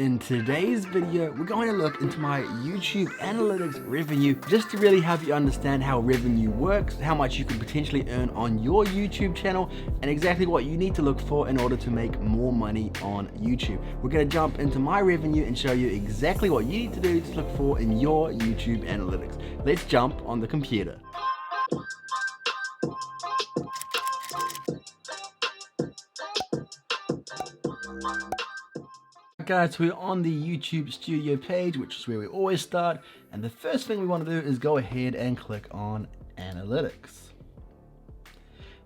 In today's video, we're going to look into my YouTube analytics revenue just to really help you understand how revenue works, how much you can potentially earn on your YouTube channel, and exactly what you need to look for in order to make more money on YouTube. We're going to jump into my revenue and show you exactly what you need to do to look for in your YouTube analytics. Let's jump on the computer. Guys, we're on the YouTube Studio page, which is where we always start, and the first thing we want to do is go ahead and click on Analytics.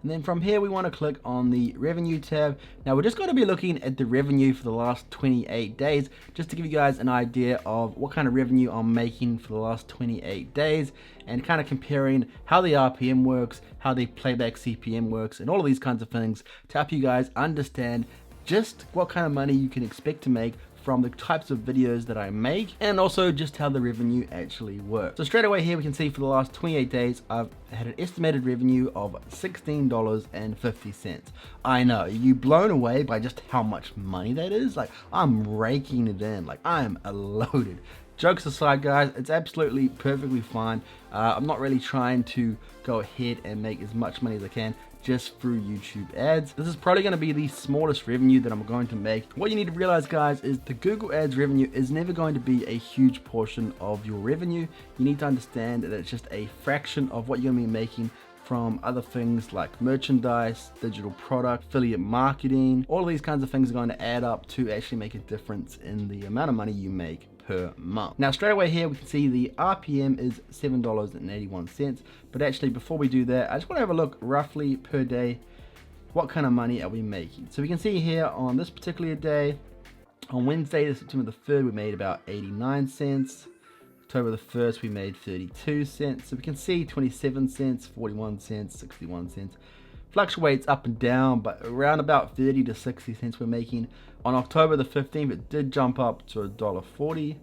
And then from here we want to click on the Revenue tab. Now we're just going to be looking at the revenue for the last 28 days, just to give you guys an idea of what kind of revenue I'm making for the last 28 days, and kind of comparing how the RPM works, how the playback CPM works, and all of these kinds of things to help you guys understand just what kind of money you can expect to make from the types of videos that I make, and also just how the revenue actually works. So straight away here we can see for the last 28 days I've had an estimated revenue of $16.50. I know, you blown away by just how much money that is? Like, I'm raking it in, like I'm loaded. Jokes aside, guys, it's absolutely perfectly fine. I'm not really trying to go ahead and make as much money as I can just through YouTube ads. This is probably going to be the smallest revenue that I'm going to make. What you need to realize, guys, is the Google ads revenue is never going to be a huge portion of your revenue. You need to understand that it's just a fraction of what you're going to be making from other things like merchandise, digital product, affiliate marketing. All of these kinds of things are going to add up to actually make a difference in the amount of money you make per month. Now straight away here we can see the RPM is $7.81, but actually before we do that I just want to have a look roughly per day what kind of money are we making. So we can see here on this particular day, on Wednesday September the 3rd, we made about 89 cents. October the 1st we made 32 cents. So we can see 27 cents, 41 cents, 61 cents. Fluctuates up and down, but around about 30 to 60 cents we're making. On October the 15th, it did jump up to $1.40,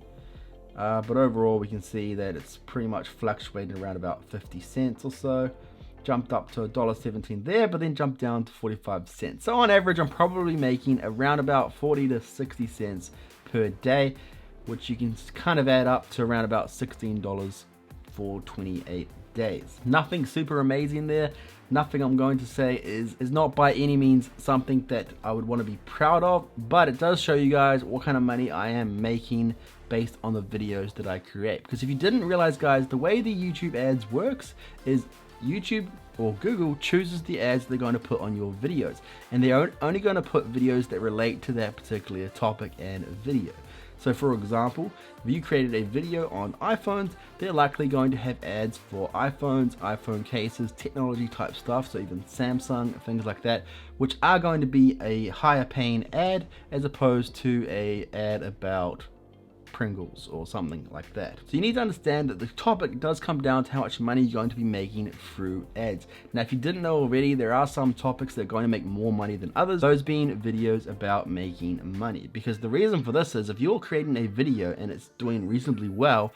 but overall we can see that it's pretty much fluctuated around about 50 cents or so. Jumped up to $1.17 there, but then jumped down to 45 cents. So on average, I'm probably making around about 40 to 60 cents per day, which you can kind of add up to around about $16 for 28 days. Nothing super amazing there. Nothing I'm going to say is not by any means something that I would want to be proud of, but it does show you guys what kind of money I am making based on the videos that I create. Because if you didn't realize, guys, the way the YouTube ads works is YouTube or Google chooses the ads they're going to put on your videos, and they're only going to put videos that relate to that particular topic and video. So for example, if you created a video on iPhones, they're likely going to have ads for iPhones, iPhone cases, technology type stuff, so even Samsung, things like that, which are going to be a higher paying ad as opposed to a ad about Pringles or something like that. So you need to understand that the topic does come down to how much money you're going to be making through ads. Now, if you didn't know already, there are some topics that are going to make more money than others, those being videos about making money. Because the reason for this is if you're creating a video and it's doing reasonably well,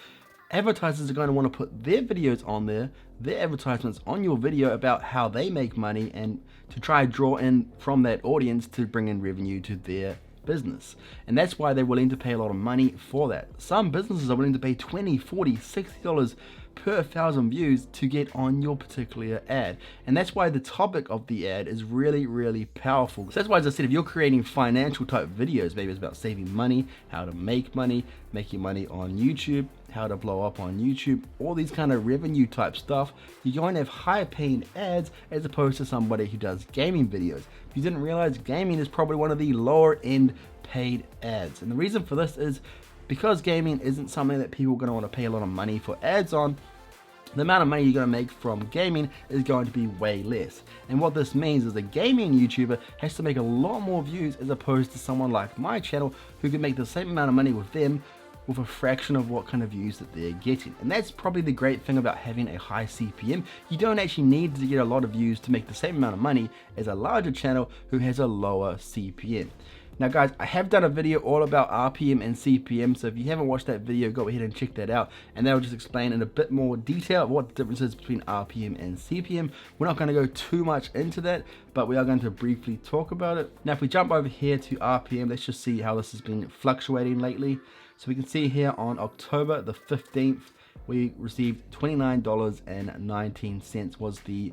advertisers are going to want to put their videos on there, their advertisements on your video about how they make money, and to try and draw in from that audience to bring in revenue to their business. And that's why they're willing to pay a lot of money for that. Some businesses are willing to pay $20, $40, $60 per 1,000 views to get on your particular ad. And that's why the topic of the ad is really, really powerful. So that's why, as I said, if you're creating financial type videos, maybe it's about saving money, how to make money, making money on YouTube, how to blow up on YouTube, all these kind of revenue type stuff, you're going to have higher paying ads as opposed to somebody who does gaming videos. If you didn't realize, gaming is probably one of the lower end paid ads. And the reason for this is because gaming isn't something that people are going to want to pay a lot of money for ads on. The amount of money you're going to make from gaming is going to be way less. And what this means is a gaming YouTuber has to make a lot more views as opposed to someone like my channel who can make the same amount of money with them with a fraction of what kind of views that they're getting. And that's probably the great thing about having a high CPM. You don't actually need to get a lot of views to make the same amount of money as a larger channel who has a lower CPM. Now guys, I have done a video all about RPM and CPM, so if you haven't watched that video, go ahead and check that out, and that'll just explain in a bit more detail what the difference is between RPM and CPM. We're not going to go too much into that, but we are going to briefly talk about it. Now if we jump over here to RPM, let's just see how this has been fluctuating lately. So we can see here on October the 15th, we received $29.19 was the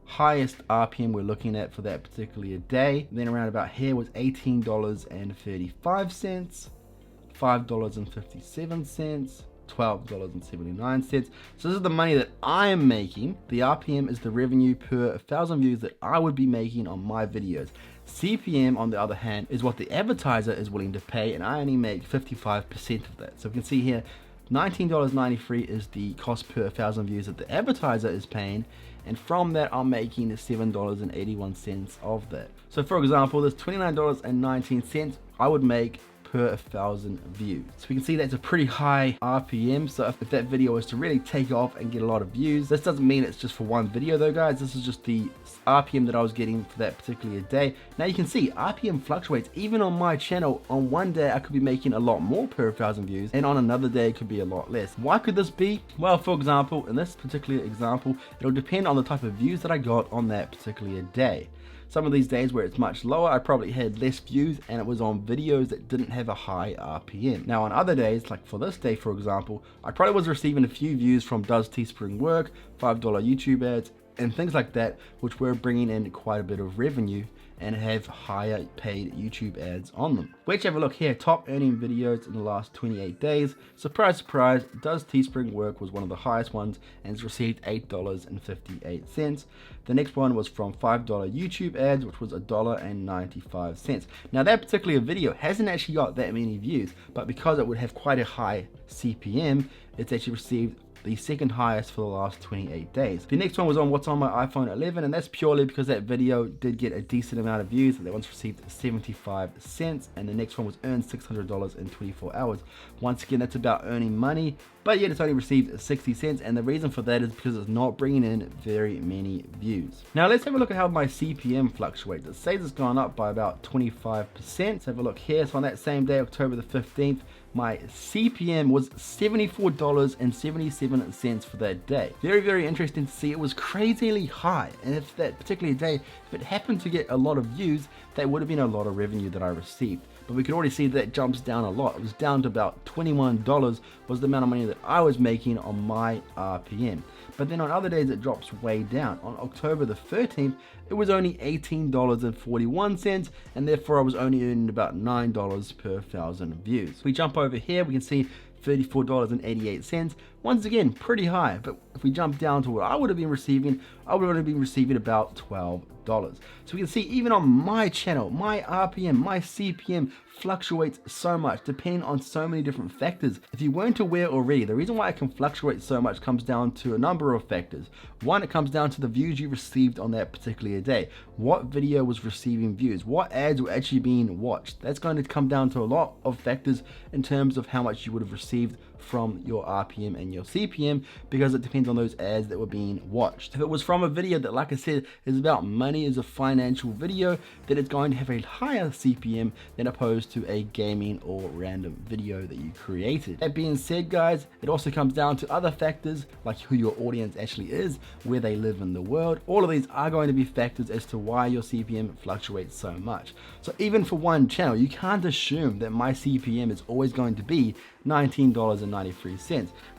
highest RPM we're looking at for that particular day. Then around about here was $18.35, $5.57, $12.79. So this is the money that I am making. The RPM is the revenue per 1,000 views that I would be making on my videos. CPM, on the other hand, is what the advertiser is willing to pay, and I only make 55% of that. So we can see here, $19.93 is the cost per 1,000 views that the advertiser is paying, and from that I'm making $7.81 of that. So for example, this $29.19 I would make per 1,000 views. So we can see that's a pretty high RPM. So if that video was to really take off and get a lot of views, this doesn't mean it's just for one video though, guys. This is just the RPM that I was getting for that particular day. Now you can see RPM fluctuates. Even on my channel, on one day I could be making a lot more per 1,000 views, and on another day it could be a lot less. Why could this be? Well, for example, in this particular example, it'll depend on the type of views that I got on that particular day. Some of these days where it's much lower, I probably had less views, and it was on videos that didn't have a high RPM. Now on other days, like for this day for example, I probably was receiving a few views from Does Teespring Work, $5 YouTube ads, and things like that, which were bringing in quite a bit of revenue and have higher paid YouTube ads on them. Let's have a look here. Top earning videos in the last 28 days. Surprise, surprise, Does Teespring Work was one of the highest ones and has received $8.58. The next one was from $5 YouTube ads, which was $1.95. Now that particular video hasn't actually got that many views, but because it would have quite a high CPM, it's actually received the second highest for the last 28 days. The next one was on What's on My iPhone 11, and that's purely because that video did get a decent amount of views. That one's received 75 cents, and the next one was earned $600 in 24 hours. Once again, that's about earning money, but yet it's only received 60 cents, and the reason for that is because it's not bringing in very many views. Now let's have a look at how my CPM fluctuates. It says it's gone up by about 25%. Let's have a look here. So on that same day, October the 15th, my CPM was $74.77 for that day. Very, very interesting to see. It was crazily high, and if that particular day, if it happened to get a lot of views, that would have been a lot of revenue that I received. But we could already see that it jumps down a lot. It was down to about $21 was the amount of money that I was making on my RPM. But then on other days it drops way down. On October the 13th, it was only $18.41, and therefore I was only earning about $9 per 1,000 views. If we jump over here, we can see $34.88. Once again, pretty high, but if we jump down to what I would have been receiving, I would have been receiving about $12. So we can see even on my channel, my RPM, my CPM fluctuates so much depending on so many different factors. If you weren't aware already, the reason why it can fluctuate so much comes down to a number of factors. One, it comes down to the views you received on that particular day. What video was receiving views? What ads were actually being watched? That's going to come down to a lot of factors in terms of how much you would have received from your RPM and your CPM, because it depends on those ads that were being watched. If it was from a video that, like I said, is about money, is a financial video, then it's going to have a higher CPM than opposed to a gaming or random video that you created. That being said, guys, it also comes down to other factors like who your audience actually is, where they live in the world. All of these are going to be factors as to why your CPM fluctuates so much. So even for one channel, you can't assume that my CPM is always going to be $19.93.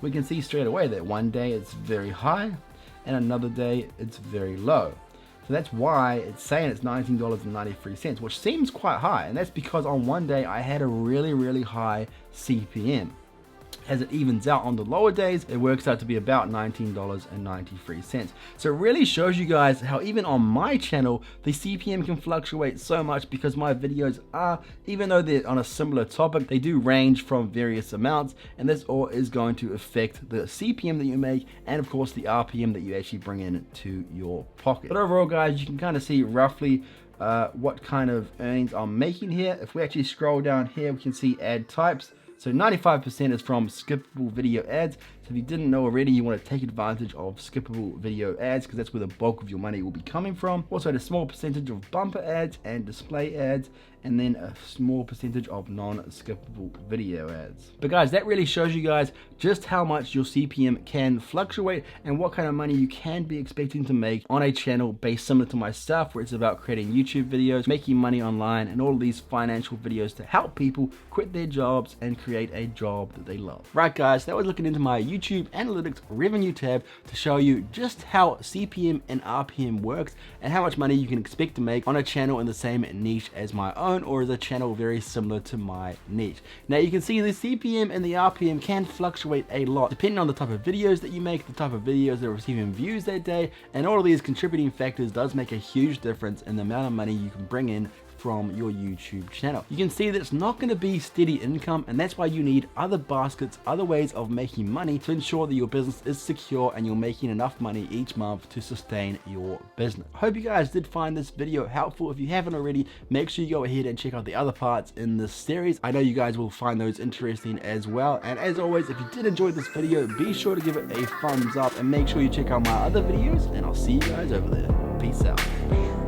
We can see straight away that one day it's very high and another day it's very low. So that's why it's saying it's $19.93, which seems quite high, and that's because on one day I had a really high CPM. As it evens out on the lower days, it works out to be about $19.93. So it really shows you guys how even on my channel, the CPM can fluctuate so much because my videos are, even though they're on a similar topic, they do range from various amounts, and this all is going to affect the CPM that you make and of course the RPM that you actually bring into your pocket. But overall, guys, you can kind of see roughly what kind of earnings I'm making here. If we actually scroll down here, we can see ad types. So 95% is from skippable video ads, So if you didn't know already, you want to take advantage of skippable video ads because that's where the bulk of your money will be coming from. Also, a small percentage of bumper ads and display ads, and then a small percentage of non-skippable video ads. But guys, that really shows you guys just how much your CPM can fluctuate and what kind of money you can be expecting to make on a channel based similar to myself, where it's about creating YouTube videos, making money online, and all of these financial videos to help people quit their jobs and create a job that they love. Right guys, that was looking into my YouTube Analytics Revenue tab to show you just how CPM and RPM works and how much money you can expect to make on a channel in the same niche as my own, or as a channel very similar to my niche. Now you can see the CPM and the RPM can fluctuate a lot depending on the type of videos that you make, the type of videos that are receiving views that day, and all of these contributing factors does make a huge difference in the amount of money you can bring in from your YouTube channel. You can see that it's not going to be steady income, and that's why you need other baskets, other ways of making money to ensure that your business is secure and you're making enough money each month to sustain your business. I hope you guys did find this video helpful. If you haven't already, make sure you go ahead and check out the other parts in this series. I know you guys will find those interesting as well. And as always, if you did enjoy this video, be sure to give it a thumbs up and make sure you check out my other videos, and I'll see you guys over there. Peace out.